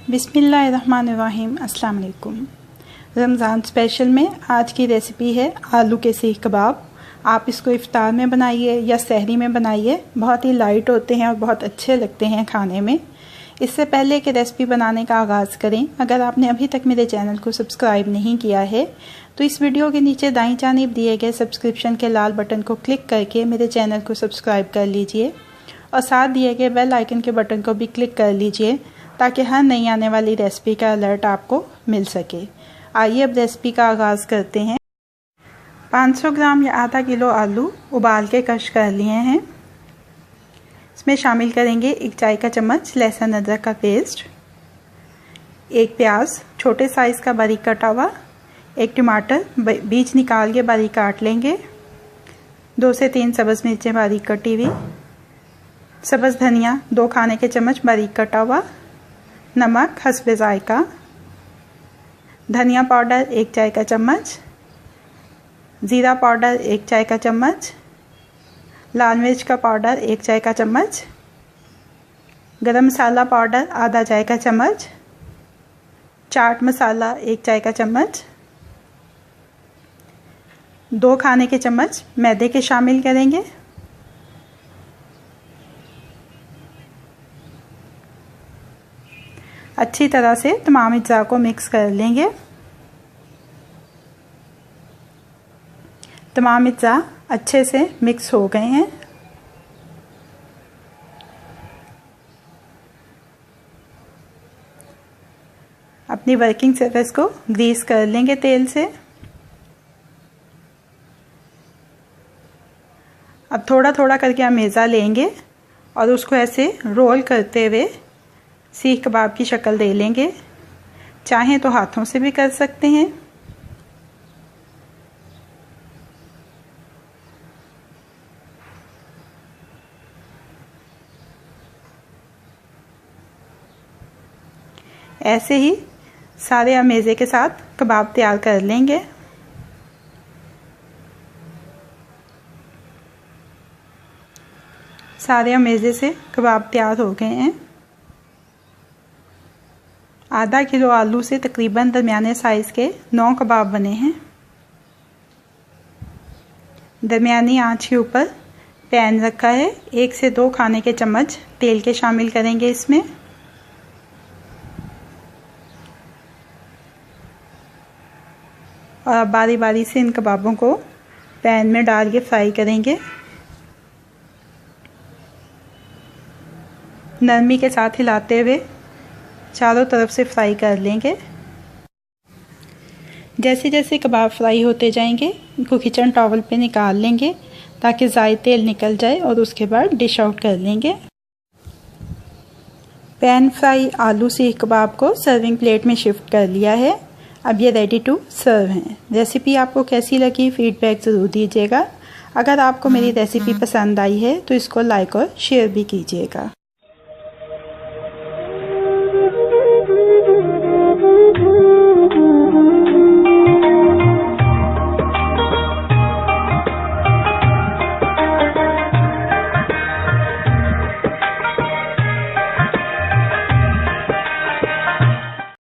बिस्मिल्लाहिर्रहमानिर्रहीम। अस्सलाम वालेकुम। रमज़ान स्पेशल में आज की रेसिपी है आलू के सीख कबाब। आप इसको इफ्तार में बनाइए या सहरी में बनाइए, बहुत ही लाइट होते हैं और बहुत अच्छे लगते हैं खाने में। इससे पहले कि रेसिपी बनाने का आगाज़ करें, अगर आपने अभी तक मेरे चैनल को सब्सक्राइब नहीं किया है तो इस वीडियो के नीचे दाईं जानिब दिए गए सब्सक्रिप्शन के लाल बटन को क्लिक करके मेरे चैनल को सब्सक्राइब कर लीजिए और साथ दिए गए बेल आइकन के बटन को भी क्लिक कर लीजिए ताकि हर नई आने वाली रेसिपी का अलर्ट आपको मिल सके। आइए अब रेसिपी का आगाज़ करते हैं। 500 ग्राम या आधा किलो आलू उबाल के कश कर लिए हैं। इसमें शामिल करेंगे 1 चाय का चम्मच लहसुन अदरक का पेस्ट, 1 प्याज छोटे साइज़ का बारीक कटा हुआ, 1 टमाटर बीज निकाल के बारीक काट लेंगे, 2 से 3 सब्ज़ मिर्चें बारीक कटी हुई, सब्ज़ धनिया 2 खाने के चम्मच बारीक कटा हुआ, नमक हस्बे जायका, धनिया पाउडर 1 चाय का चम्मच, ज़ीरा पाउडर 1 चाय का चम्मच, लाल मिर्च का पाउडर 1 चाय का चम्मच, गरम मसाला पाउडर आधा चाय का चम्मच, चाट मसाला 1 चाय का चम्मच, 2 खाने के चम्मच मैदे के शामिल करेंगे। अच्छी तरह से तमाम अज्जा को मिक्स कर लेंगे। तमाम अज्जा अच्छे से मिक्स हो गए हैं। अपनी वर्किंग सरफेस को ग्रीस कर लेंगे तेल से। अब थोड़ा थोड़ा करके हम मेज़ा लेंगे और उसको ऐसे रोल करते हुए सीख कबाब की शक्ल दे लेंगे। चाहें तो हाथों से भी कर सकते हैं। ऐसे ही सारे अमेज़े के साथ कबाब तैयार कर लेंगे। सारे अमेज़े से कबाब तैयार हो गए हैं। आधा किलो आलू से तकरीबन दरमियाने साइज़ के 9 कबाब बने हैं। दरमियानी आंच के ऊपर पैन रखा है। 1 से 2 खाने के चम्मच तेल के शामिल करेंगे इसमें। और अब बारी बारी से इन कबाबों को पैन में डाल के फ्राई करेंगे। नरमी के साथ हिलाते हुए चारों तरफ से फ्राई कर लेंगे। जैसे जैसे कबाब फ्राई होते जाएंगे इनको किचन टॉवल पे निकाल लेंगे ताकि ज़ायद तेल निकल जाए और उसके बाद डिश आउट कर लेंगे। पैन फ्राई आलू सीख कबाब को सर्विंग प्लेट में शिफ्ट कर लिया है। अब ये रेडी टू सर्व हैं। रेसिपी आपको कैसी लगी फीडबैक ज़रूर दीजिएगा। अगर आपको मेरी रेसिपी पसंद आई है तो इसको लाइक और शेयर भी कीजिएगा।